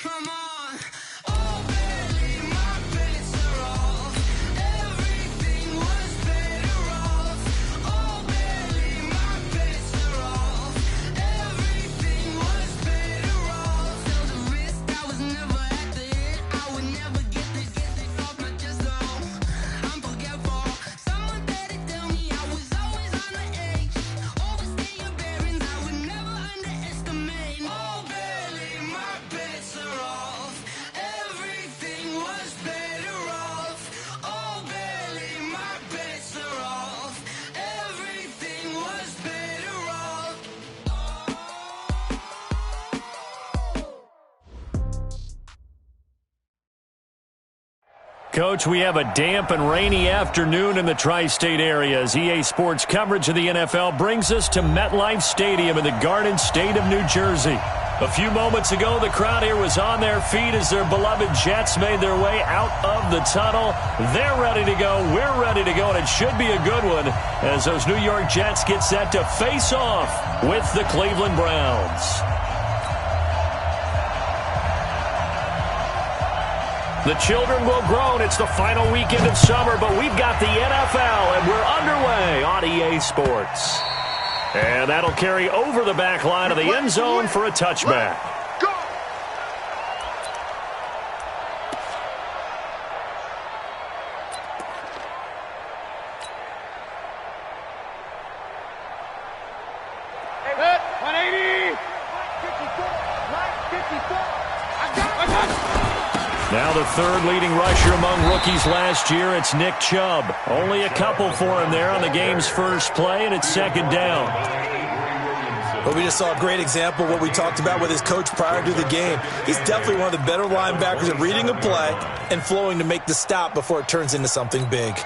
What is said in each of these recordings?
Come on. Oh, barely my bets are off. Everything was better off. Oh, barely my bets are off. Everything was better off. Felt the risk, I was never at the hit. I would never get this off my chest, though. I'm forgetful. Someone better tell me I was always on the edge. Overstay your bearings, I would never underestimate. Oh, barely my bets are off. Everything was better off. Oh, barely my bets are off. Everything was better off. Coach, we have a damp and rainy afternoon in the tri-state area as EA Sports coverage of the NFL brings us to MetLife Stadium in the Garden State of New Jersey. A few moments ago, the crowd here was on their feet as their beloved Jets made their way out of the tunnel. They're ready to go. We're ready to go, and it should be a good one as those New York Jets get set to face off with the Cleveland Browns. The children will groan. It's the final weekend of summer, but we've got the NFL, and we're underway on EA Sports. And that'll carry over the back line of the end zone for a touchback. Go! Hey, 180! 54! I got it! Now the third leading rusher among rookies last year, it's Nick Chubb. Only a couple for him there on the game's first play, and it's second down. Well, we just saw a great example of what we talked about with his coach prior to the game. He's definitely one of the better linebackers at reading a play and flowing to make the stop before it turns into something big.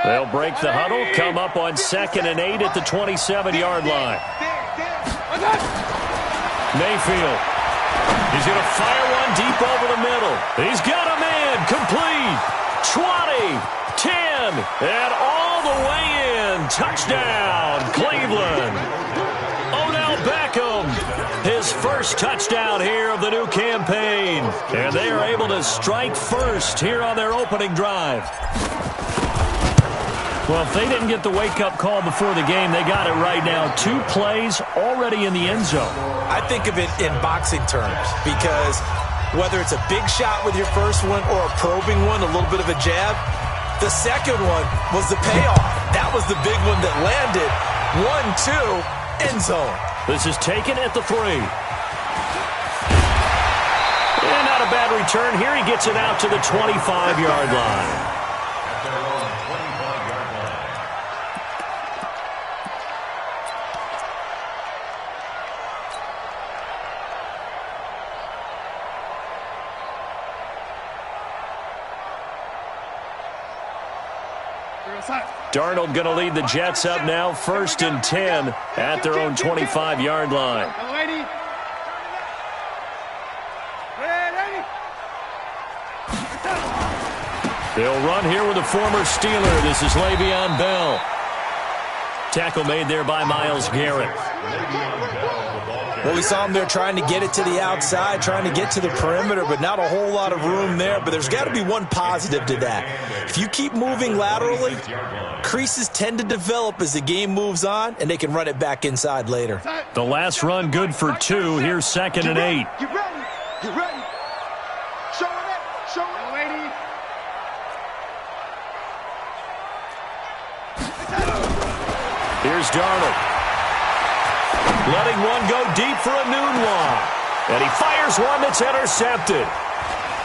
They'll break the huddle, come up on 2nd and 8 at the 27-yard line. Mayfield. He's going to fire one deep over the middle. He's got a man. Complete. 20, 10, and all the way in. Touchdown, Cleveland. Odell Beckham, his first touchdown here of the new campaign. And they are able to strike first here on their opening drive. Well, if they didn't get the wake-up call before the game, they got it right now. 2 plays already in the end zone. I think of it in boxing terms because whether it's a big shot with your first one or a probing one, a little bit of a jab, the second one was the payoff. That was the big one that landed. 1-2, end zone. This is taken at the 3. And not a bad return here. He gets it out to the 25-yard line. Darnold going to lead the Jets up now, 1st and 10 at their own 25-yard line. They'll run here with a former Steeler. This is Le'Veon Bell. Tackle made there by Myles Garrett. Well, we saw him there trying to get it to the outside, trying to get to the perimeter, but not a whole lot of room there. But there's got to be one positive to that. If you keep moving laterally, creases tend to develop as the game moves on, and they can run it back inside later. The last run good for 2. Here's 2nd and 8. Get ready. Get ready. Show it. Show it, lady. Here's Darnold. Letting one go deep for a noon one. And he fires one that's intercepted.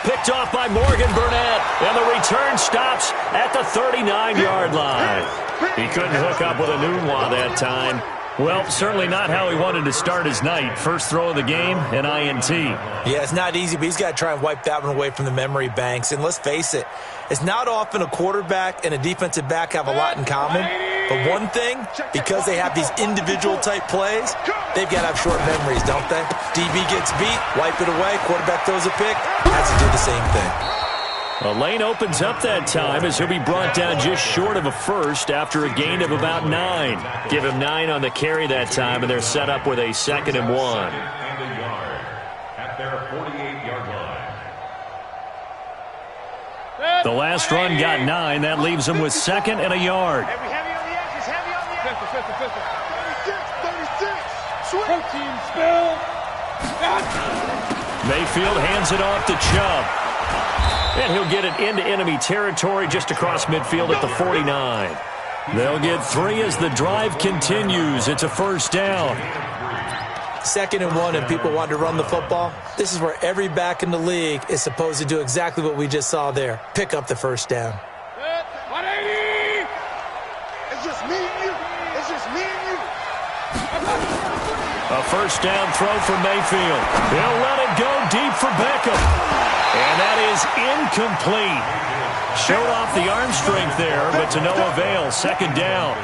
Picked off by Morgan Burnett. And the return stops at the 39-yard line. He couldn't hook up with a noon one that time. Well, certainly not how he wanted to start his night. First throw of the game, an INT. Yeah, it's not easy, but he's got to try and wipe that one away from the memory banks. And let's face it, it's not often a quarterback and a defensive back have a lot in common. But one thing, because they have these individual type plays, they've got to have short memories, don't they? DB gets beat, wipe it away, quarterback throws a pick, has to do the same thing. A lane opens up that time as he'll be brought down just short of a first after a gain of about 9. Give him 9 on the carry that time, and they're set up with a 2nd and 1. At their 48-yard line. The last run got 9. That leaves him with 2nd and a yard. Heavy on the edges, heavy on the edges. 36. Team spill. Mayfield hands it off to Chubb. And he'll get it into enemy territory just across midfield at the 49. They'll get 3 as the drive continues. It's a first down. 2nd and 1 and people want to run the football. This is where every back in the league is supposed to do exactly what we just saw there. Pick up the first down. 180. It's just me and you. It's just me and you. A first down throw for Mayfield. He'll let it go deep for Beckham. And that is incomplete. Showed off the arm strength there, but to no avail. 2nd down.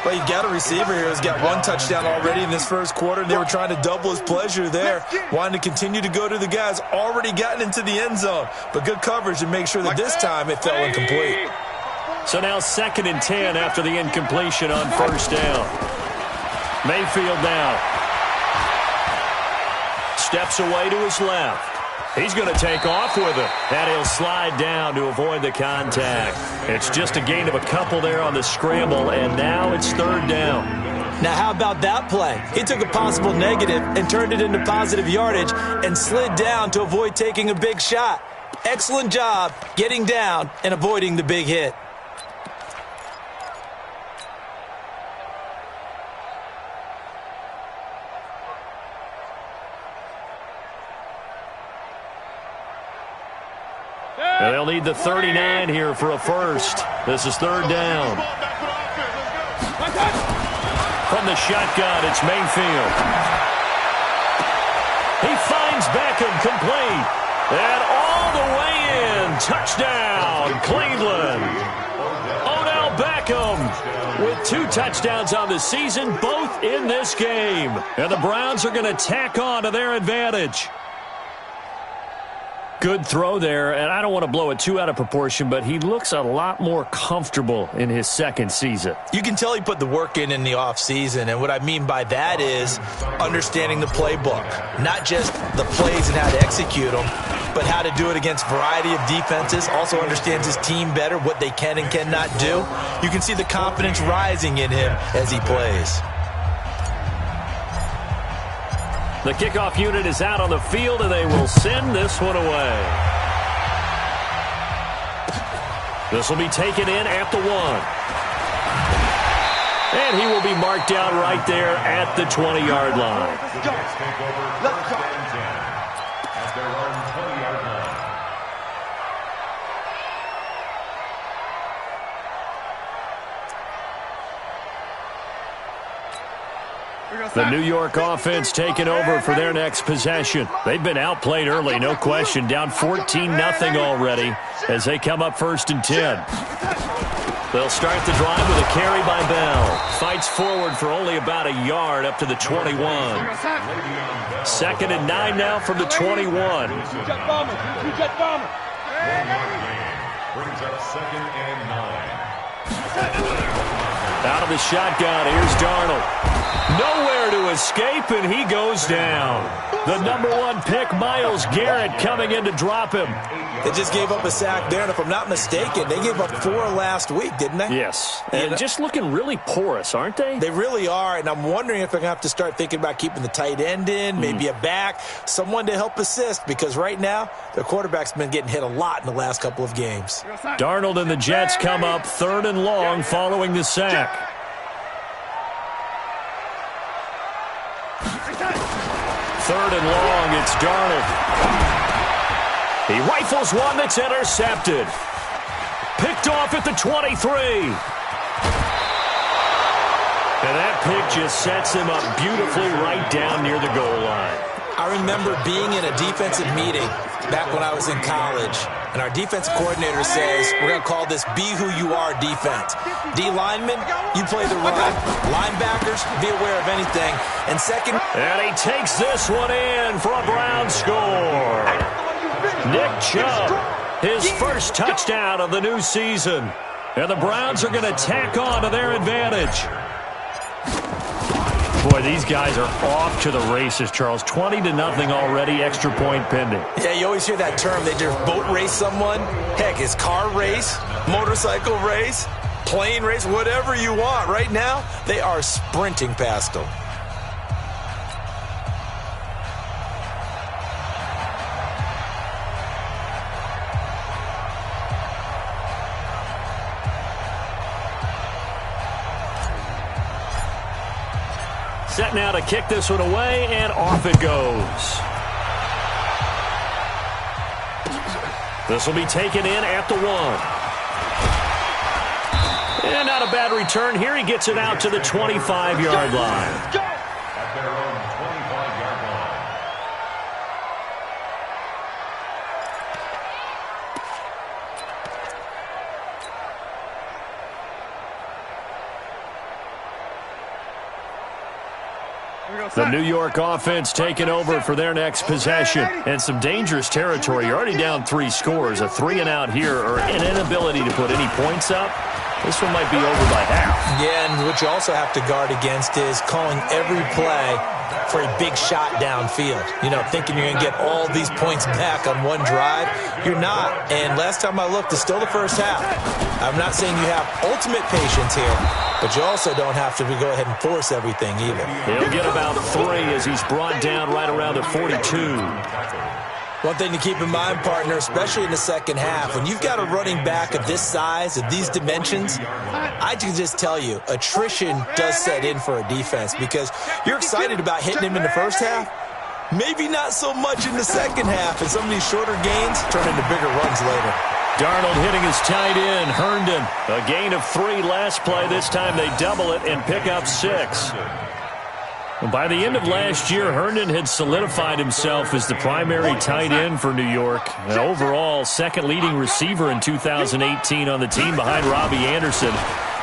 Well, you got a receiver here who's got 1 touchdown already in this first quarter, and they were trying to double his pleasure there, wanting to continue to go to the guys already gotten into the end zone. But good coverage to make sure that this time it fell incomplete. So now 2nd and 10 after the incompletion on first down. Mayfield now. Steps away to his left. He's going to take off with it, and he'll slide down to avoid the contact. It's just a gain of a couple there on the scramble, and now it's 3rd down. Now, how about that play? He took a possible negative and turned it into positive yardage and slid down to avoid taking a big shot. Excellent job getting down and avoiding the big hit. And they'll need the 39 here for a first. This is 3rd down. From the shotgun, it's Mayfield. He finds Beckham complete. And all the way in. Touchdown, Cleveland. Odell Beckham with 2 touchdowns on the season, both in this game. And the Browns are going to tack on to their advantage. Good throw there, and I don't want to blow it too out of proportion, but he looks a lot more comfortable in his 2nd season. You can tell he put the work in the offseason, and what I mean by that is understanding the playbook. Not just the plays and how to execute them, but how to do it against a variety of defenses. Also understands his team better, what they can and cannot do. You can see the confidence rising in him as he plays. The kickoff unit is out on the field, and they will send this one away. This will be taken in at the 1. And he will be marked down right there at the 20-yard line. Let's go. At their own 20-yard line. The New York offense taking over for their next possession. They've been outplayed early, no question. Down 14-0 already as they come up 1st and 10. They'll start the drive with a carry by Bell. Fights forward for only about a yard up to the 21. 2nd and 9 now from the 21. Brings up 2nd and 9. Out of the shotgun, here's Darnold. Nowhere to escape, and he goes down. The number 1 pick, Myles Garrett, coming in to drop him. They just gave up a sack there, and if I'm not mistaken, they gave up 4 last week, didn't they? Yes, and just looking really porous, aren't they? They really are, and I'm wondering if they're going to have to start thinking about keeping the tight end in, maybe a back, someone to help assist, because right now, their quarterback's been getting hit a lot in the last couple of games. Darnold and the Jets come up 3rd and long following the sack. 3rd and long, it's Darnold. He rifles one that's intercepted. Picked off at the 23. And that pick just sets him up beautifully right down near the goal line. I remember being in a defensive meeting back when I was in college, and our defensive coordinator says, we're going to call this Be Who You Are defense. D linemen, you play the run. Linebackers, be aware of anything. And second... And he takes this one in for a Brown score. Nick Chubb His first touchdown of the new season. And the Browns are going to tack on to their advantage. Boy, these guys are off to the races, Charles. 20-0 already, extra point pending. Yeah, you always hear that term. They just boat race someone. Heck, it's car race, motorcycle race, plane race, whatever you want. Right now, they are sprinting past them. Set now to kick this one away, and off it goes. This will be taken in at the 1. And not a bad return here. He gets it out to the 25-yard line. At their own 25-yard line. The New York offense taking over for their next possession. And some dangerous territory. You're already down 3 scores. A 3-and-out here, or an inability to put any points up. This one might be over by half. Yeah, and what you also have to guard against is calling every play for a big shot downfield. You know, thinking you're going to get all these points back on one drive. You're not. And last time I looked, it's still the first half. I'm not saying you have ultimate patience here, but you also don't have to go ahead and force everything either. He'll get about 3 as he's brought down right around the 42. One thing to keep in mind, partner, especially in the second half, when you've got a running back of this size, of these dimensions, I can just tell you, attrition does set in for a defense because you're excited about hitting him in the first half, maybe not so much in the second half, and some of these shorter gains turn into bigger runs later. Darnold hitting his tight end, Herndon. A gain of 3 last play. This time they double it and pick up 6. By the end of last year, Herndon had solidified himself as the primary tight end for New York. And overall, second leading receiver in 2018 on the team behind Robbie Anderson.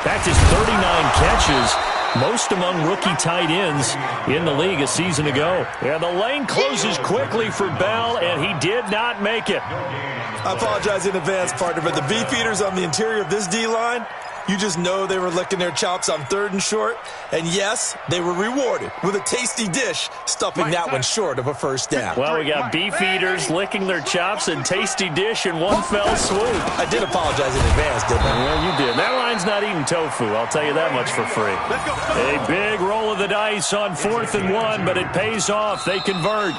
Backed his 39 catches, most among rookie tight ends in the league a season ago. And the lane closes quickly for Bell, and he did not make it. I apologize in advance, partner, but the beefeaters on the interior of this D-line, you just know they were licking their chops on 3rd and short. And yes, they were rewarded with a tasty dish, stuffing that one short of a first down. Well, we got beef eaters licking their chops and tasty dish in one fell swoop. I did apologize in advance, didn't I? Well, you did. That line's not eating tofu, I'll tell you that much for free. A big roll of the dice on 4th and 1, but it pays off. They convert.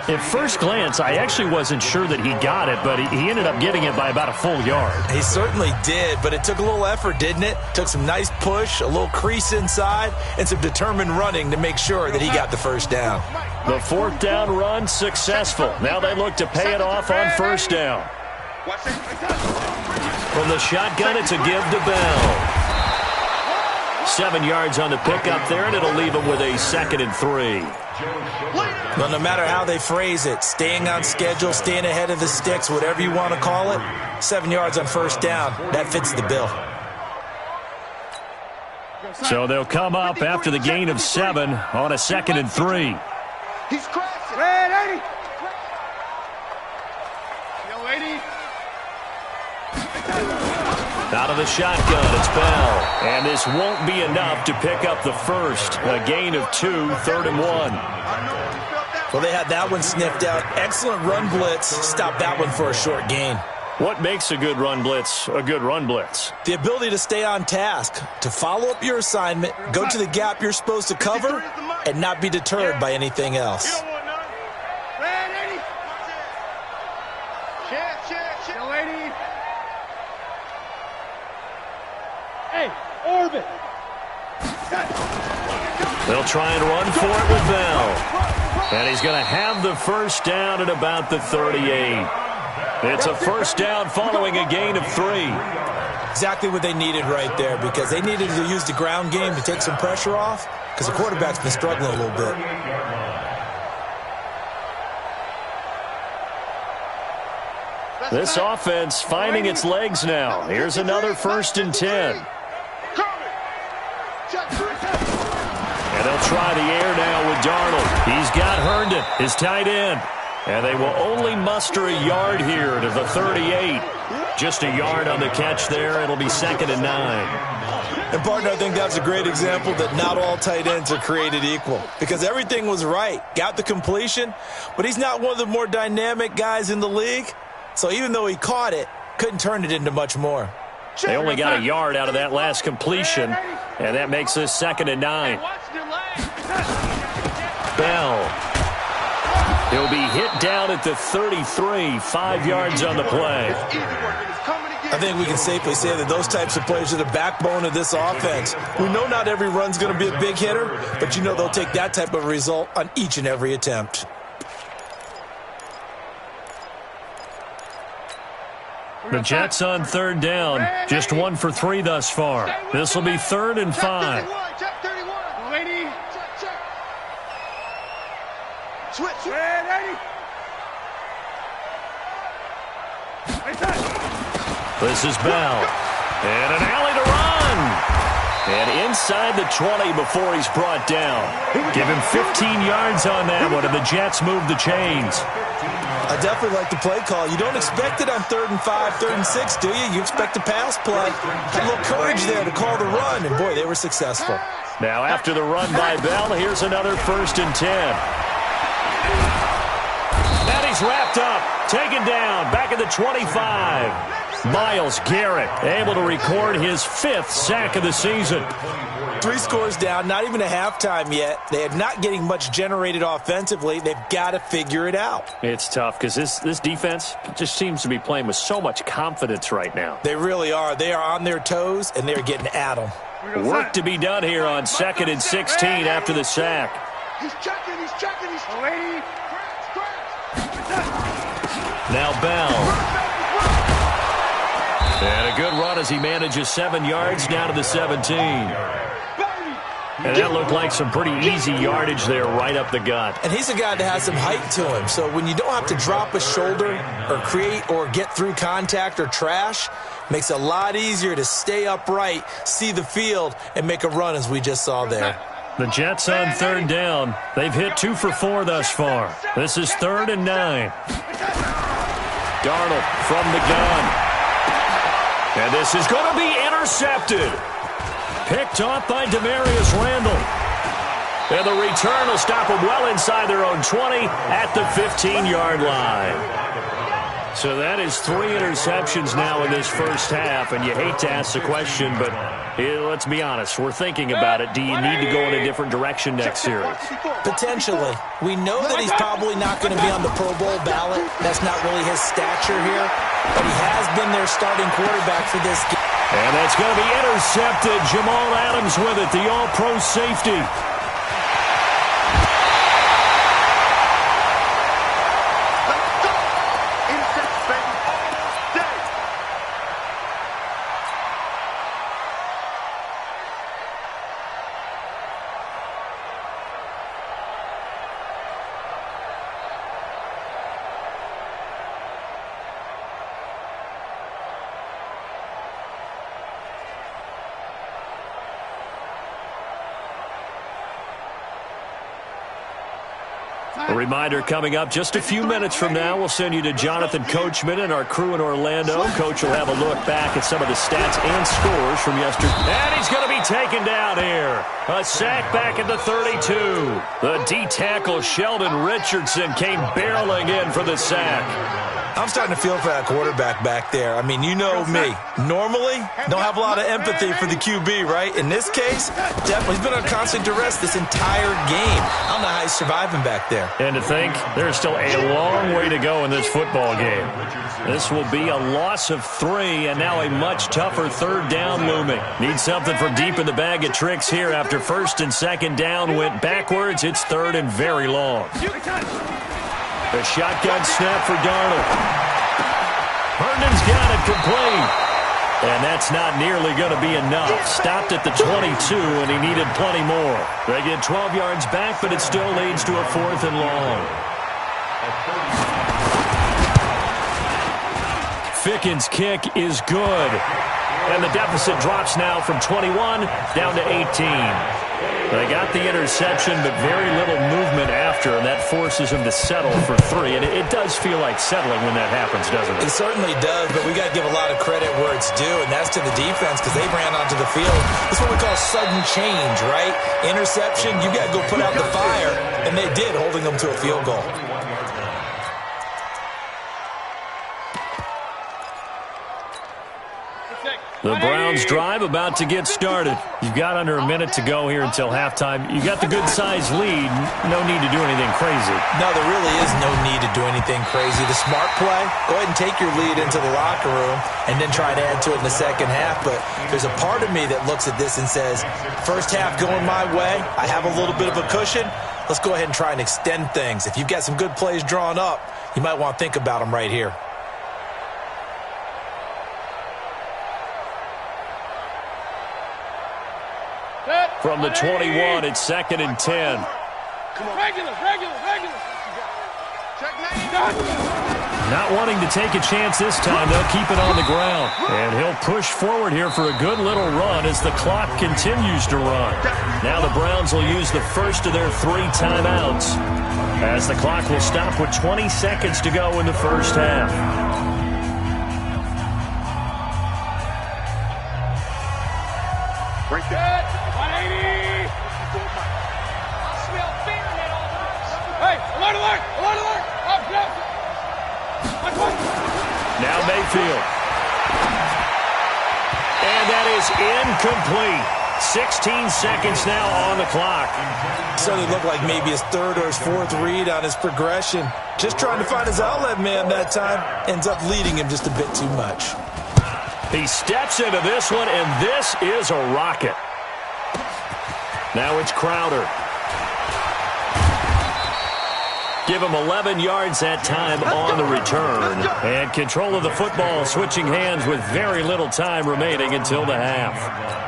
At first glance, I actually wasn't sure that he got it, but he ended up getting it by about a full yard. He certainly did, but it took a little effort, didn't it? Took some nice push, a little crease inside, and some determined running to make sure that he got the first down. The 4th down run successful. Now they look to pay it off on 1st down. From the shotgun, it's a give to Bell. 7 yards on the pickup there, and it'll leave him with a 2nd and 3. Well, no matter how they phrase it, staying on schedule, staying ahead of the sticks, whatever you want to call it, 7 yards on 1st down, that fits the bill. So they'll come up after the gain of 7 on a 2nd and 3. He's crashing. Red 80. Yo, 80. Out of the shotgun, it's Bell. And this won't be enough to pick up the first. A gain of 2, 3rd and 1. Well, they had that one sniffed out. Excellent run blitz. Stop that one for a short gain. What makes a good run blitz a good run blitz? The ability to stay on task, to follow up your assignment, go to the gap you're supposed to cover, and not be deterred by anything else. Hey, orbit. They'll try and run for it with Bell. And he's going to have the first down at about the 38. It's a first down following a gain of 3. Exactly what they needed right there, because they needed to use the ground game to take some pressure off, because the quarterback's been struggling a little bit. This offense finding its legs now. Here's another 1st and 10. And they'll try the air now with Darnold. He's got Herndon, his tight end. And they will only muster a yard here to the 38. Just a yard on the catch there. It'll be 2nd and 9. And, partner, I think that's a great example that not all tight ends are created equal because everything was right. Got the completion, but he's not one of the more dynamic guys in the league. So even though he caught it, couldn't turn it into much more. They only got a yard out of that last completion, and that makes this 2nd and 9. Bell. He'll be hit down at the 33, 5 yards on the play. I think we can safely say that those types of plays are the backbone of this offense. We know not every run's going to be a big hitter, but you know they'll take that type of result on each and every attempt. The Jets on 3rd down, just 1 for 3 thus far. This will be 3rd and 5. Check 31. Ready? Check. Switch. Ready? This is Bell. And an alley to run. And inside the 20 before he's brought down. Give him 15 yards on that one, and the Jets move the chains. I definitely like the play call. You don't expect it on 3rd and 5, 3rd and 6, do you? You expect a pass play. Had a little courage there to call the run, and boy, they were successful. Now after the run by Bell, here's another 1st and 10. And he's wrapped up, taken down, back at the 25. Myles Garrett able to record his 5th sack of the season. 3 scores down, not even a halftime yet. They are not getting much generated offensively. They've got to figure it out. It's tough because this defense just seems to be playing with so much confidence right now. They really are. They are on their toes, and they're getting at them. Work to be done here on 2nd and 16 after the sack. He's checking. Ready? Now Bell. And a good run as he manages 7 yards down to the 17. And that looked like some pretty easy yardage there right up the gut. And he's a guy that has some height to him. So when you don't have to drop a shoulder or create or get through contact or trash, makes it a lot easier to stay upright, see the field, and make a run as we just saw there. The Jets on 3rd down. They've hit 2 for 4 thus far. This is 3rd and 9. Darnold from the gun. And this is going to be intercepted. Picked off by Demarius Randall. And the return will stop them well inside their own 20 at the 15-yard line. So that is 3 interceptions now in this first half, and you hate to ask the question, but let's be honest. We're thinking about it. Do you need to go in a different direction next series? Potentially. We know that he's probably not going to be on the Pro Bowl ballot. That's not really his stature here, but he has been their starting quarterback for this game. And that's going to be intercepted. Jamal Adams with it, the all-pro safety. A reminder coming up just a few minutes from now, we'll send you to Jonathan Coachman and our crew in Orlando. Coach will have a look back at some of the stats and scores from yesterday. And he's going to be taken down here. A sack back at the 32. The D-tackle Sheldon Richardson came barreling in for the sack. I'm starting to feel for that quarterback back there. I mean, you know me. Normally, don't have a lot of empathy for the QB, right? In this case, definitely he's been on constant duress this entire game. I don't know how he's surviving back there. And to think, there's still a long way to go in this football game. This will be a loss of 3, and now a much tougher 3rd down looming. Need something from deep in the bag of tricks here after 1st and 2nd down went backwards. It's 3rd and very long. A shotgun snap for Darnold. Herndon's got it complete. And that's not nearly going to be enough. Stopped at the 22, and he needed plenty more. They get 12 yards back, but it still leads to a 4th and long. Ficken's kick is good. And the deficit drops now from 21 down to 18. They got the interception, but very little movement after, and that forces him to settle for 3. And it does feel like settling when that happens, doesn't it? It certainly does, but we got to give a lot of credit where it's due, and that's to the defense because they ran onto the field. It's what we call sudden change, right? Interception, you got to go put out the fire, and they did, holding them to a field goal. The Browns drive about to get started. You've got under a minute to go here until halftime. You got the good-sized lead. No need to do anything crazy. No, there really is no need to do anything crazy. The smart play, go ahead and take your lead into the locker room and then try to add to it in the second half. But there's a part of me that looks at this and says, first half going my way, I have a little bit of a cushion. Let's go ahead and try and extend things. If you've got some good plays drawn up, you might want to think about them right here. From the 21, it's 2nd and 10. Regular. Not wanting to take a chance this time, they'll keep it on the ground. And he'll push forward here for a good little run as the clock continues to run. Now the Browns will use the first of their 3 timeouts as the clock will stop with 20 seconds to go in the first half. Break that. 180. I smell fear in that offense. Hey, alert. Up, left. Now Mayfield. And that is incomplete. 16 seconds now on the clock. Certainly looked like maybe his 3rd or his 4th read on his progression. Just trying to find his outlet man that time. Ends up leading him just a bit too much. He steps into this one, and this is a rocket. Now it's Crowder. Give him 11 yards that time on the return. And control of the football switching hands with very little time remaining until the half.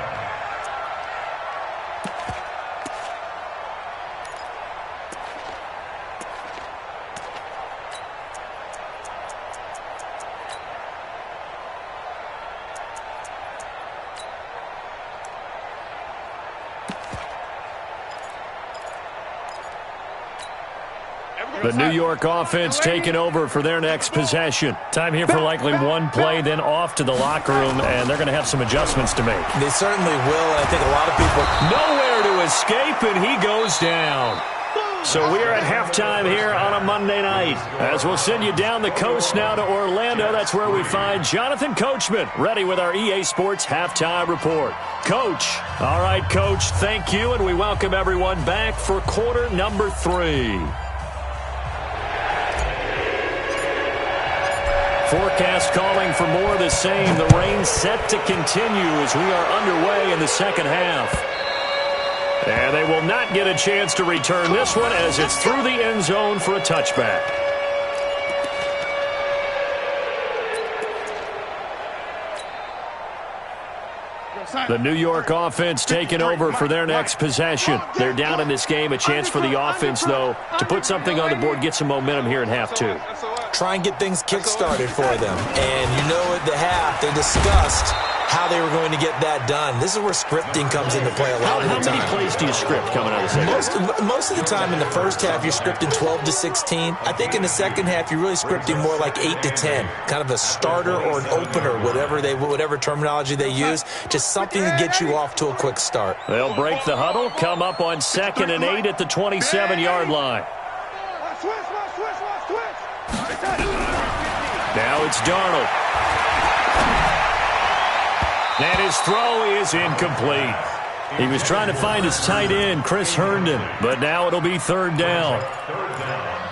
The New York offense taking over for their next possession. Time here for likely one play, then off to the locker room, and they're going to have some adjustments to make. They certainly will, and I think a lot of people... Nowhere to escape, and he goes down. So we're at halftime here on a Monday night. As we'll send you down the coast now to Orlando, that's where we find Jonathan Coachman, ready with our EA Sports Halftime Report. Coach. All right, Coach, thank you, and we welcome everyone back for quarter number 3. Forecast calling for more of the same. The rain set to continue as we are underway in the second half. And they will not get a chance to return this one as it's through the end zone for a touchback. The New York offense taking over for their next possession. They're down in this game. A chance for the offense, though, to put something on the board, get some momentum here in half 2. Try and get things kick-started for them. And you know at the half, they discussed how they were going to get that done. This is where scripting comes into play a lot of the time. How many plays do you script coming out of the second? Most of the time in the first half, you're scripting 12 to 16. I think in the second half, you're really scripting more like 8 to 10. Kind of a starter or an opener, whatever terminology they use. Just something to get you off to a quick start. They'll break the huddle, come up on 2nd and 8 at the 27-yard line. Now it's Darnold. And his throw is incomplete. He was trying to find his tight end, Chris Herndon, but now it'll be 3rd down.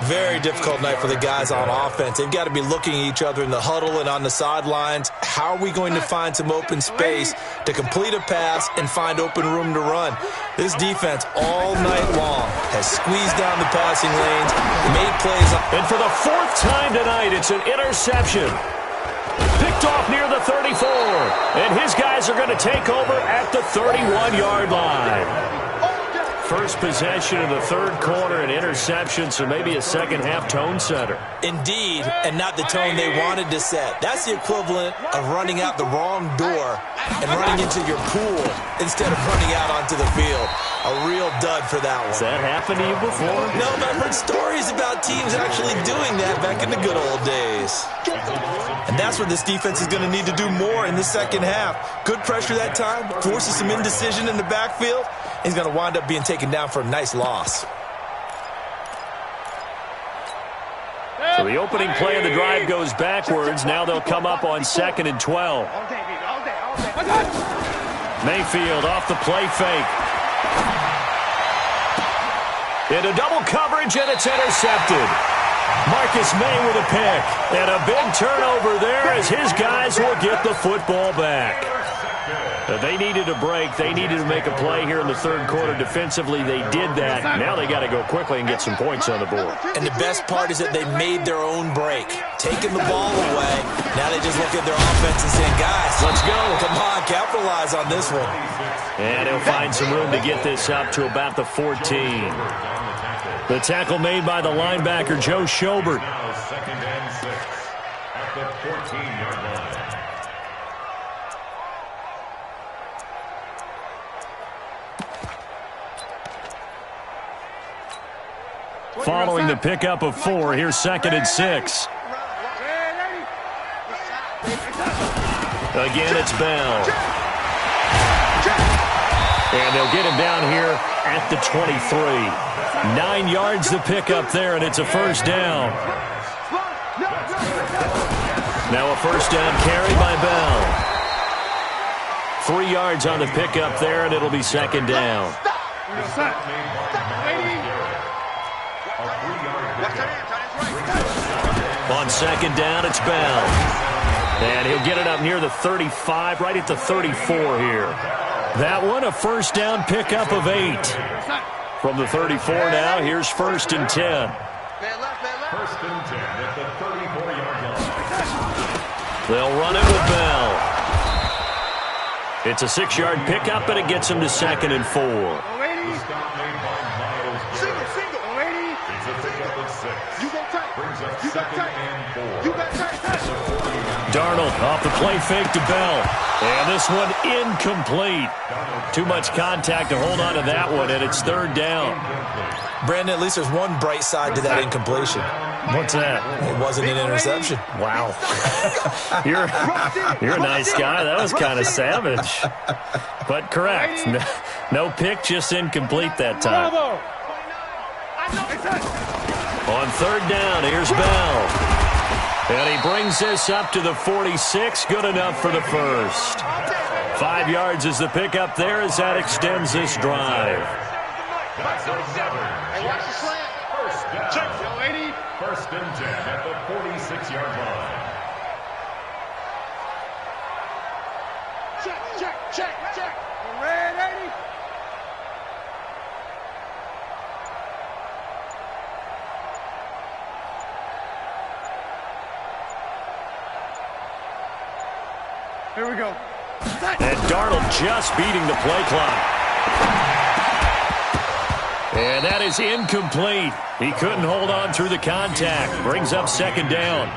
Very difficult night for the guys on offense. They've got to be looking at each other in the huddle and on the sidelines. How are we going to find some open space to complete a pass and find open room to run? This defense all night long has squeezed down the passing lanes, made plays. And for the 4th time tonight, it's an interception. Picked off near the 34. And his guys are going to take over at the 31-yard line. First possession of the third quarter, an interception, so maybe a second-half tone setter. Indeed, and not the tone they wanted to set. That's the equivalent of running out the wrong door and running into your pool instead of running out onto the field. A real dud for that one. Has that happened to you before? No, but I've heard stories about teams actually doing that back in the good old days. And that's what this defense is going to need to do more in the second half. Good pressure that time, forces some indecision in the backfield. He's going to wind up being taken down for a nice loss. So the opening play of the drive goes backwards. Now they'll come up on 2nd and 12. Mayfield off the play fake. Into double coverage, and it's intercepted. Marcus May with a pick. And a big turnover there as his guys will get the football back. They needed a break. They needed to make a play here in the third quarter. Defensively, they did that. Now they got to go quickly and get some points on the board. And the best part is that they made their own break. Taking the ball away. Now they just look at their offense and say, guys, let's go. Come on, capitalize on this one. And he'll find some room to get this up to about the 14. The tackle made by the linebacker, Joe Schobert. Now 2nd and 6 at the 14-yard line. Following the pickup of 4, here's 2nd and 6. Again, it's Bell. And they'll get him down here at the 23. 9 yards to pick up there, and it's a first down. Now a first down carry by Bell. 3 yards on the pickup there, and it'll be 2nd down. On 2nd down, it's Bell. And he'll get it up near the 35, right at the 34 here. That one, a first down pickup of 8. From the 34 now, here's 1st and 10. 1st and 10 at the 34-yard line. They'll run it with Bell. It's a 6-yard pickup, and it gets him to 2nd and 4. The stop made by Miles Garrett. It's a pickup of 6. Brings up 2nd and 4. Darnold off the play fake to Bell. And this one incomplete. Too much contact to hold on to that one, and it's 3rd down. Brandon, at least there's one bright side to that incompletion. What's that? It wasn't an interception. Wow. You're a nice guy. That was kind of savage. But correct. No pick, just incomplete that time. On 3rd down, here's Bell. And he brings this up to the 46. Good enough for the first. 5 yards is the pickup there as that extends this drive. That's another. First down. 1st and 10 at the 46-yard line. Check. Ready. Here we go. And Darnold just beating the play clock. And that is incomplete. He couldn't hold on through the contact. Brings up 2nd down.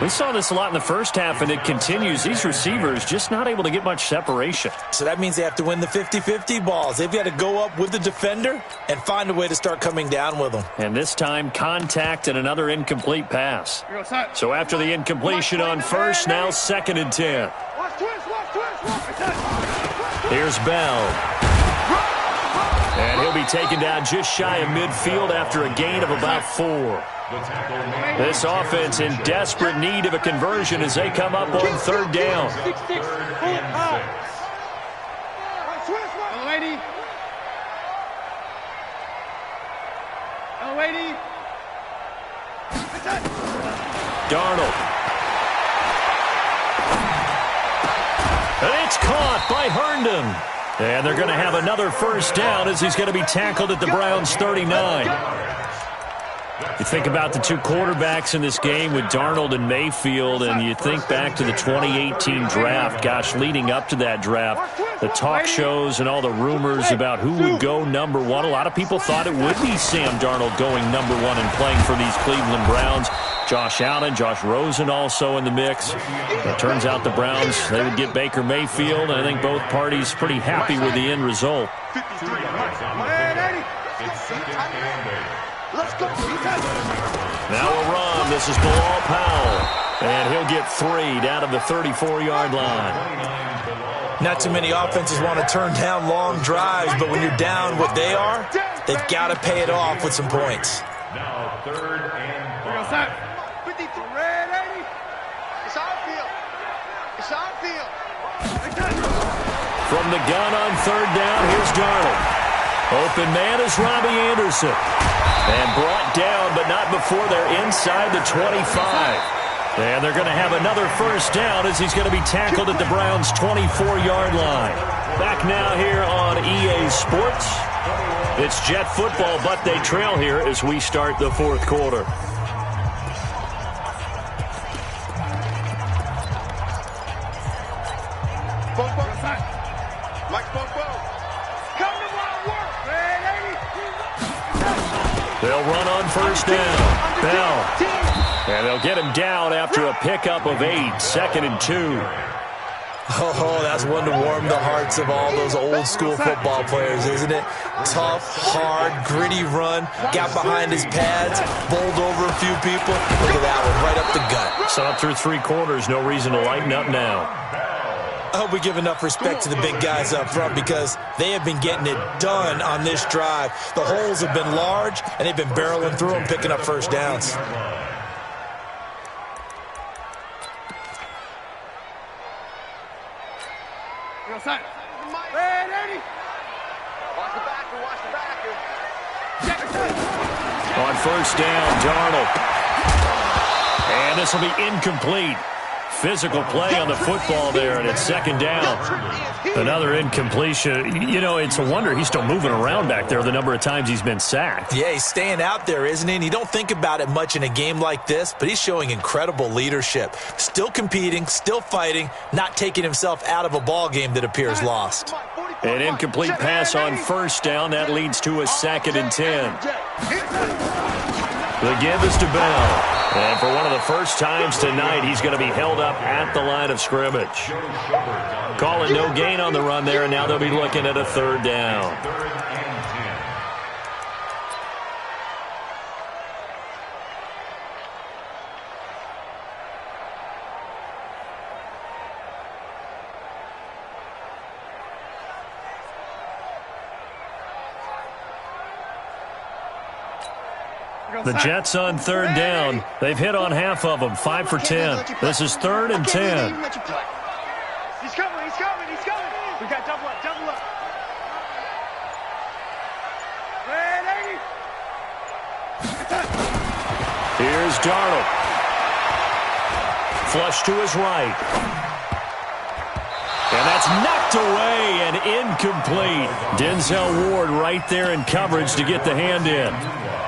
We saw this a lot in the first half, and it continues. These receivers just not able to get much separation. So that means they have to win the 50-50 balls. They've got to go up with the defender and find a way to start coming down with them. And this time, contact and another incomplete pass. So after the incompletion on 1st, now 2nd and 10. Here's Bell. And he'll be taken down just shy of midfield after a gain of about 4. This offense in desperate need of a conversion as they come up on 3rd down. Darnold. And it's caught by Herndon. And they're going to have another first down as he's going to be tackled at the Browns' 39. You think about the two quarterbacks in this game with Darnold and Mayfield, and you think back to the 2018 draft. Gosh, leading up to that draft, the talk shows and all the rumors about who would go number one. A lot of people thought it would be Sam Darnold going number one and playing for these Cleveland Browns. Josh Allen, Josh Rosen also in the mix. It turns out the Browns, they would get Baker Mayfield, and I think both parties pretty happy with the end result. Now a run. This is Bilal Powell. And he'll get 3 down to the 34-yard line. Not too many offenses want to turn down long drives, but when you're down what they are, they've got to pay it off with some points. Now 3rd and 5. 53. Red 80. It's our field. It's our field. From the gun on 3rd down, here's Darnold. Open man is Robbie Anderson. And brought down, but not before they're inside the 25. And they're going to have another first down as he's going to be tackled at the Browns' 24-yard line. Back now here on EA Sports. It's Jet football, but they trail here as we start the 4th quarter. They'll run on 1st down. Bell. And they'll get him down after a pickup of 8, 2nd and 2. Oh, that's one to warm the hearts of all those old-school football players, isn't it? Tough, hard, gritty run, got behind his pads, bowled over a few people. Look at that one, right up the gut. Saw it through 3 quarters, no reason to lighten up now. I hope we give enough respect to the big guys up front because they have been getting it done on this drive. The holes have been large, and they've been barreling through them, picking up first downs. Red 80. Watch the backer, watch the backer. On 1st down, Darnold. And this will be incomplete. Physical play on the football there, and it's 2nd down. Another incompletion. You know, it's a wonder he's still moving around back there the number of times he's been sacked. Yeah, he's staying out there, isn't he? And you don't think about it much in a game like this, but he's showing incredible leadership. Still competing, still fighting, not taking himself out of a ball game that appears lost. An incomplete pass on 1st down. That leads to a 2nd and 10. The give is to Bell. And for one of the first times tonight, he's going to be held up at the line of scrimmage. Calling no gain on the run there, and now they'll be looking at a 3rd down. 3rd and 10. The Jets on 3rd down. They've hit on half of them, 5 for 10. This is 3rd and 10. He's coming, he's coming, he's coming. We got double up, double up. Red 80. Here's Darnold. Flush to his right. And that's knocked away and incomplete. Denzel Ward right there in coverage to get the hand in.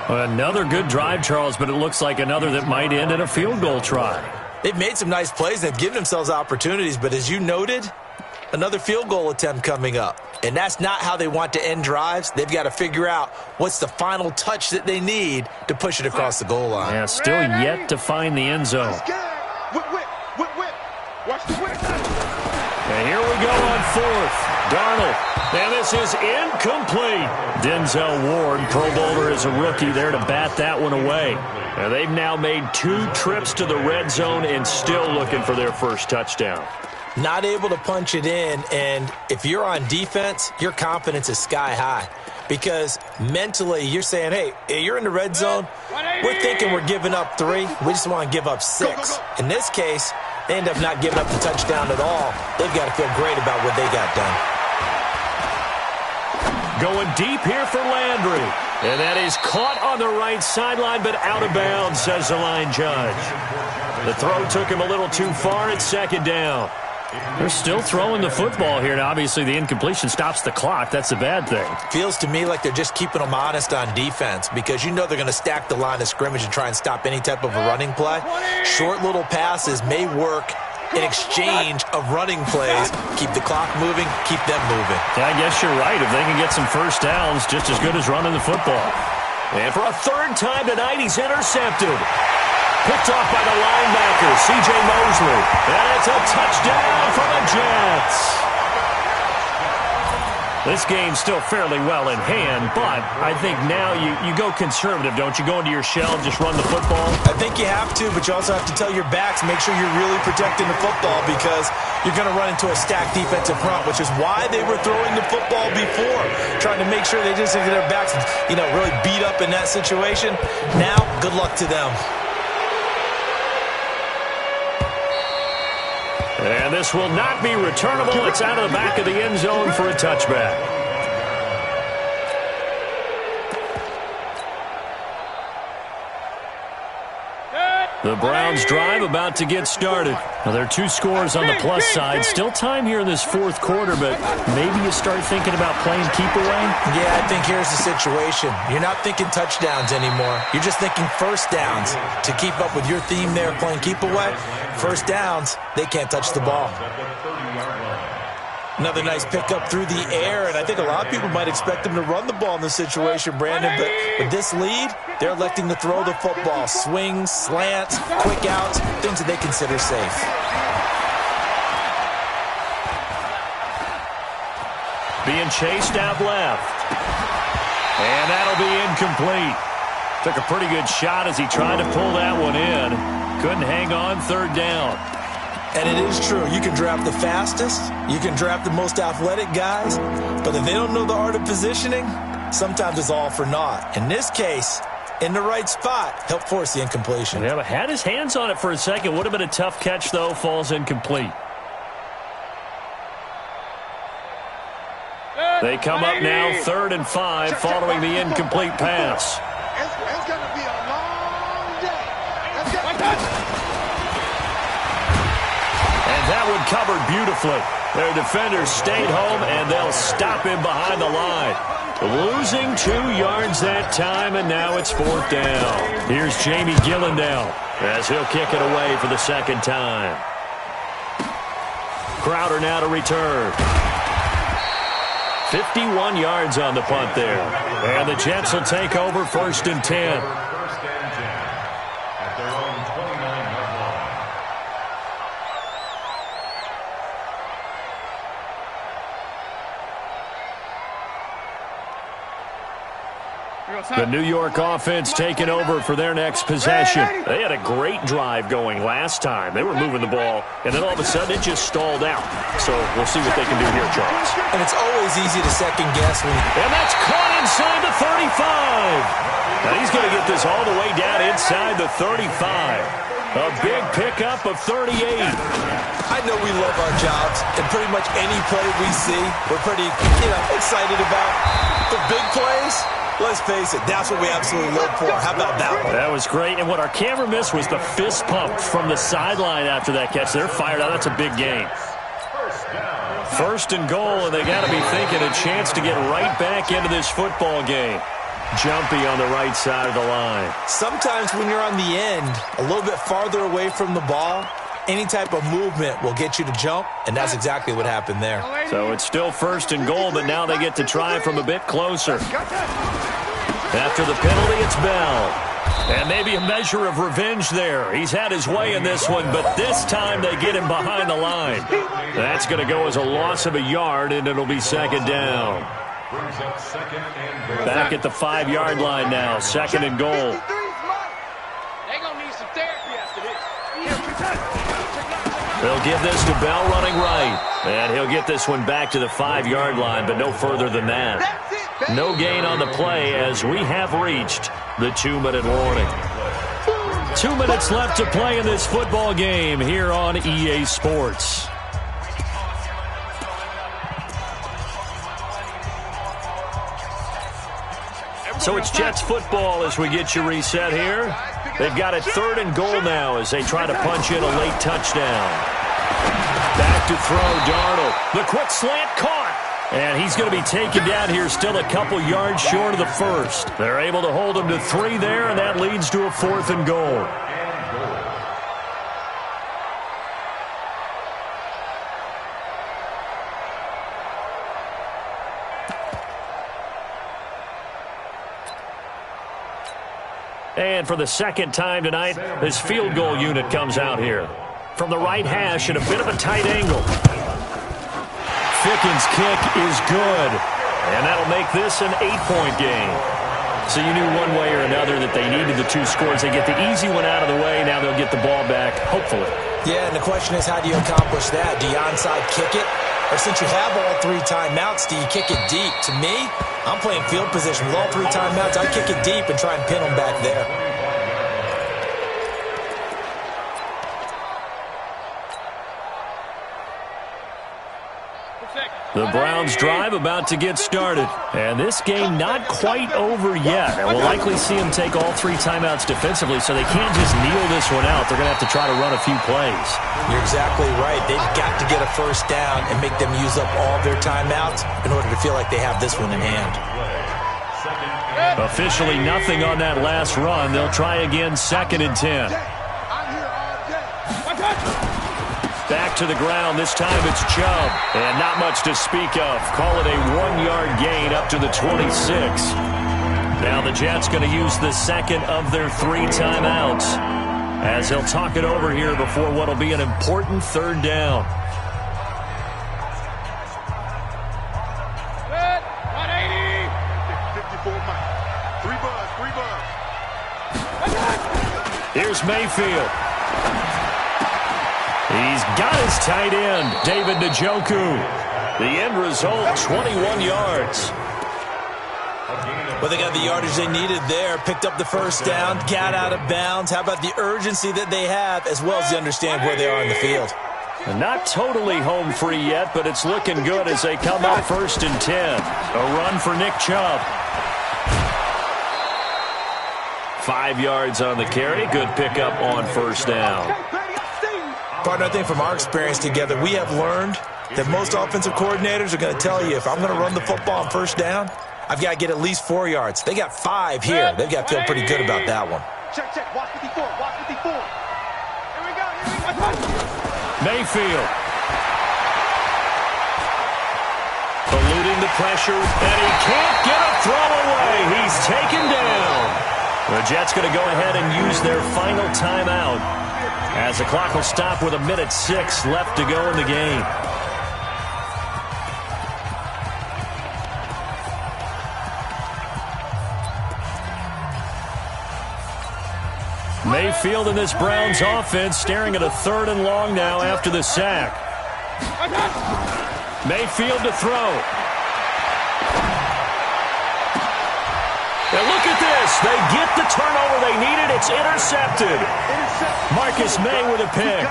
Another good drive, Charles, but it looks like another that might end in a field goal try. They've made some nice plays. They've given themselves opportunities, but as you noted, another field goal attempt coming up. And that's not how they want to end drives. They've got to figure out what's the final touch that they need to push it across the goal line. Yeah, still yet to find the end zone. Whip, whip, whip, whip. Watch the whip. And here we go on 4th. Darnold. And this is incomplete. Denzel Ward, Pro Bowler as a rookie, there to bat that one away. And they've now made 2 trips to the red zone and still looking for their first touchdown. Not able to punch it in, and if you're on defense, your confidence is sky high. Because mentally, you're saying, hey, you're in the red zone. We're thinking we're giving up 3. We just want to give up 6. In this case, they end up not giving up the touchdown at all. They've got to feel great about what they got done. Going deep here for Landry. And that is caught on the right sideline, but out of bounds, says the line judge. The throw took him a little too far at 2nd down. They're still throwing the football here, and obviously the incompletion stops the clock. That's the bad thing. Feels to me like they're just keeping them honest on defense because you know they're going to stack the line of scrimmage and try and stop any type of a running play. Short little passes may work an exchange of running plays. Keep the clock moving, keep them moving. Yeah, I guess you're right. If they can get some first downs, just as good as running the football. And for a third time tonight, he's intercepted. Picked off by the linebacker, C.J. Mosley. And it's a touchdown for the Jets. This game's still fairly well in hand, but I think now you go conservative, don't you? Go into your shell and just run the football? I think you have to, but you also have to tell your backs, make sure you're really protecting the football because you're going to run into a stacked defensive front, which is why they were throwing the football before, trying to make sure they just get their backs, really beat up in that situation. Now, good luck to them. And this will not be returnable. It's out of the back of the end zone for a touchback. The Browns drive about to get started. Now, there are 2 scores on the plus side. Still time here in this fourth quarter, but maybe you start thinking about playing keep away? Yeah, I think here's the situation. You're not thinking touchdowns anymore. You're just thinking first downs. To keep up with your theme there, playing keep away, first downs, they can't touch the ball. Another nice pickup through the air, and I think a lot of people might expect them to run the ball in this situation, Brandon, but with this lead, they're electing to throw the football. Swings, slants, quick outs, things that they consider safe. Being chased out left. And that'll be incomplete. Took a pretty good shot as he tried to pull that one in. Couldn't hang on, third down. And it is true. You can draft the fastest. You can draft the most athletic guys. But if they don't know the art of positioning, sometimes it's all for naught. In this case, in the right spot, helped force the incompletion. Yeah, but had his hands on it for a second. Would have been a tough catch, though. Falls incomplete. They come up now, 3rd and 5, following the incomplete pass. It's going to be a long day. And that one covered beautifully. Their defenders stayed home, and they'll stop him behind the line. Losing 2 yards that time, and now it's 4th down. Here's Jamie Gillandale as he'll kick it away for the second time. Crowder now to return. 51 yards on the punt there. And the Jets will take over 1st and 10. First and 10 at their own 29-yard line. The New York offense taking over for their next possession. They had a great drive going last time. They were moving the ball, and then all of a sudden it just stalled out. So we'll see what they can do here, Charles. And it's always easy to second guess when And that's caught inside the 35. Now he's going to get this all the way down inside the 35. A big pickup of 38. I know we love our jobs, and pretty much any play we see, we're pretty, excited about. The big plays, let's face it, that's what we absolutely live for. How about that one? That was great, and what our camera missed was the fist pump from the sideline after that catch. They're fired out. That's a big game. 1st and goal, and they got to be thinking a chance to get right back into this football game. Jumpy on the right side of the line. Sometimes when you're on the end, a little bit farther away from the ball, any type of movement will get you to jump, and that's exactly what happened there. So it's still 1st and goal, but now they get to try from a bit closer. After the penalty, it's Bell. And maybe a measure of revenge there. He's had his way in this one, but this time they get him behind the line. That's going to go as a loss of a yard, and it'll be 2nd down. Back at the 5-yard line now, 2nd and goal. They're going to need some therapy after this. They'll give this to Bell running right. And he'll get this one back to the 5-yard line, but no further than that. No gain on the play as we have reached the 2-minute warning. 2 minutes left to play in this football game here on EA Sports. So it's Jets football as we get you reset here. They've got it 3rd and goal now as they try to punch in a late touchdown. Back to throw, Darnold. The quick slant caught. And he's going to be taken down here still a couple yards short of the 1st. They're able to hold him to 3 there, and that leads to a 4th and goal. And for the second time tonight, this field goal unit comes out here. From the right hash at a bit of a tight angle. Ficken's kick is good. And that'll make this an 8-point game. So you knew one way or another that they needed the 2 scores. They get the easy one out of the way. Now they'll get the ball back, hopefully. Yeah, and the question is, how do you accomplish that? Do you onside kick it? Or since you have all 3 timeouts, do you kick it deep? To me, I'm playing field position. With all 3 timeouts, I kick it deep and try and pin them back there. The Browns drive about to get started. And this game not quite over yet. And we'll likely see them take all 3 timeouts defensively, so they can't just kneel this one out. They're going to have to try to run a few plays. You're exactly right. They've got to get a first down and make them use up all their timeouts in order to feel like they have this one in hand. Officially nothing on that last run. They'll try again, 2nd and 10. Back to the ground. This time it's Chubb. And not much to speak of. Call it a 1-yard gain up to the 26. Now the Jets going to use the second of their 3 timeouts as he'll talk it over here before what will be an important 3rd down. Good. 180. 54 miles. 3 buzz. Here's Mayfield. He's got his tight end, David Njoku. The end result, 21 yards. Well, they got the yardage they needed there, picked up the first down, got out of bounds. How about the urgency that they have, as well as they understand where they are in the field? And not totally home free yet, but it's looking good as they come up 1st and 10. A run for Nick Chubb. 5 yards on the carry. Good pickup on 1st down. Partner, I think from our experience together, we have learned that most offensive coordinators are going to tell you, if I'm going to run the football on 1st down, I've got to get at least 4 yards. They got 5 here. They've got to feel pretty good about that one. Check. Watch 54. Watch 54. Here we go. Mayfield. Eluding the pressure, and he can't get a throw away. He's taken down. The Jets going to go ahead and use their final timeout, as the clock will stop with 1:06 left to go in the game. Mayfield in this Browns offense staring at a 3rd and long now after the sack. Mayfield to throw. And look at this. They get the turnover they needed. It's intercepted. Marcus May with a pick.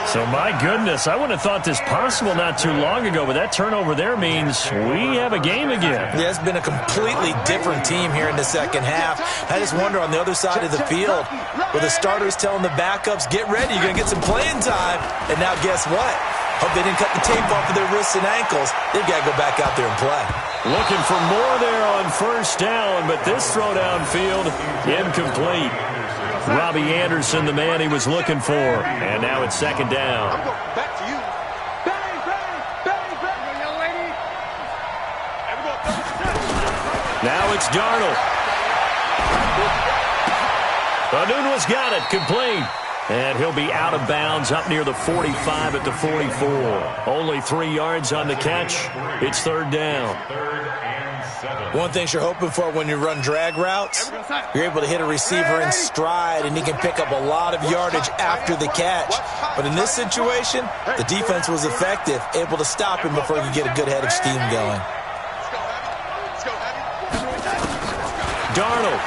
So, my goodness, I wouldn't have thought this possible not too long ago, but that turnover there means we have a game again. Yeah, it's been a completely different team here in the second half. I just wonder on the other side of the field, where the starters telling the backups, get ready, you're going to get some playing time. And now guess what? Hope they didn't cut the tape off of their wrists and ankles. They've got to go back out there and play. Looking for more there on 1st down, but this throw downfield, incomplete. Robbie Anderson, the man he was looking for. And now it's 2nd down. I'm going back to you. Bang, young lady. Now it's Darnold. Anunwa's got it, complete. And he'll be out of bounds up near the 45 at the 44. Only 3 yards on the catch. It's 3rd down. One thing you're hoping for when you run drag routes, you're able to hit a receiver in stride, and he can pick up a lot of yardage after the catch. But in this situation, the defense was effective, able to stop him before he could get a good head of steam going. Darnold.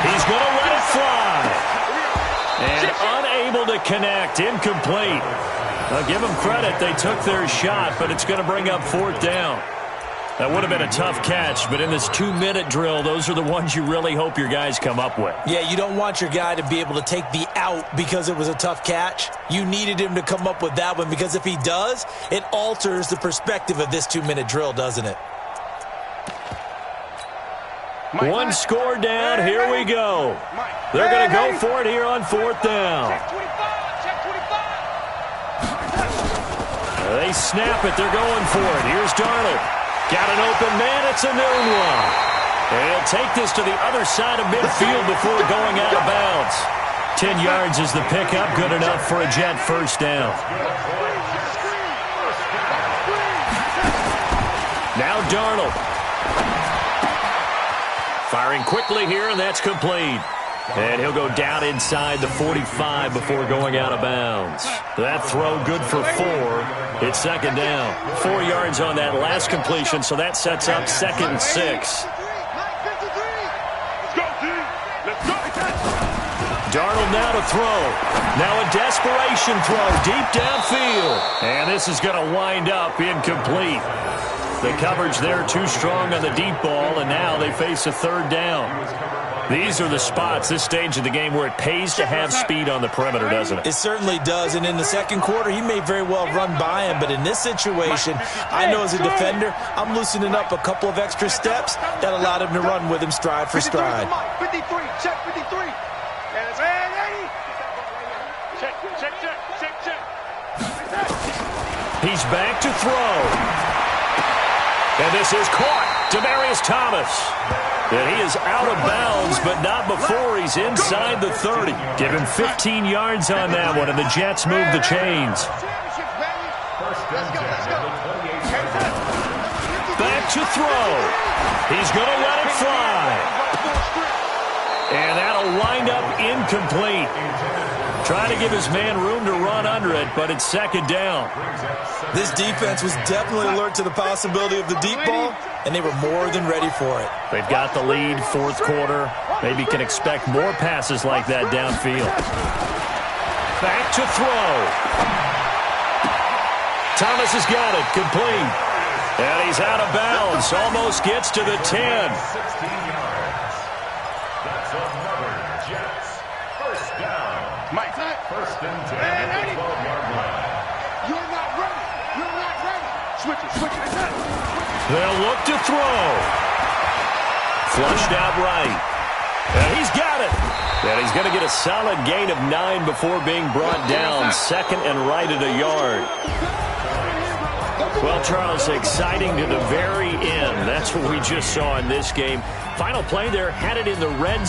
He's going to let it fly. And unable to connect, incomplete. I'll give them credit, they took their shot, but it's going to bring up 4th down. That would have been a tough catch, but in this 2-minute drill, those are the ones you really hope your guys come up with. Yeah, you don't want your guy to be able to take the out because it was a tough catch. You needed him to come up with that one, because if he does, it alters the perspective of this 2-minute drill, doesn't it? One score down, here we go. They're going to go for it here on 4th down. They snap it, they're going for it. Here's Darnold. Got an open man, it's Anunwa. And he'll take this to the other side of midfield before going out of bounds. 10 yards is the pickup, good enough for a Jet first down. Now Darnold. Firing quickly here, and that's complete. And he'll go down inside the 45 before going out of bounds. That throw good for 4. It's second down. 4 yards on that last completion, so that sets up 2nd and 6. Darnold now to throw. Now a desperation throw deep downfield. And this is going to wind up incomplete. The coverage there too strong on the deep ball, and now they face a third down. These are the spots, this stage of the game, where it pays to have speed on the perimeter, doesn't it? It certainly does, and in the second quarter, he may very well run by him, but in this situation, I know as a defender, I'm loosening up a couple of extra steps that allowed him to run with him stride for stride. 53, check 53. Check. He's back to throw. And this is caught. Demaryius Thomas. And he is out of bounds, but not before he's inside the 30. Give him 15 yards on that one, and the Jets move the chains. Back to throw. He's going to let it fly. And that'll wind up incomplete. Trying to give his man room to run under it, but it's second down. This defense was definitely alert to the possibility of the deep ball, and they were more than ready for it. They've got the lead, fourth quarter. Maybe can expect more passes like that downfield. Back to throw. Thomas has got it, complete. And he's out of bounds, almost gets to the 10. 16 yards. That's another Jets first down. Mike, First and 10 at the 12-yard line. you're not ready. Switch it. They'll look to throw. Flushed out right. And he's got it. And he's going to get a solid gain of 9 before being brought down. Second and right at a yard. Well, Charles, exciting to the very end. That's what we just saw in this game. Final play there, had it in the red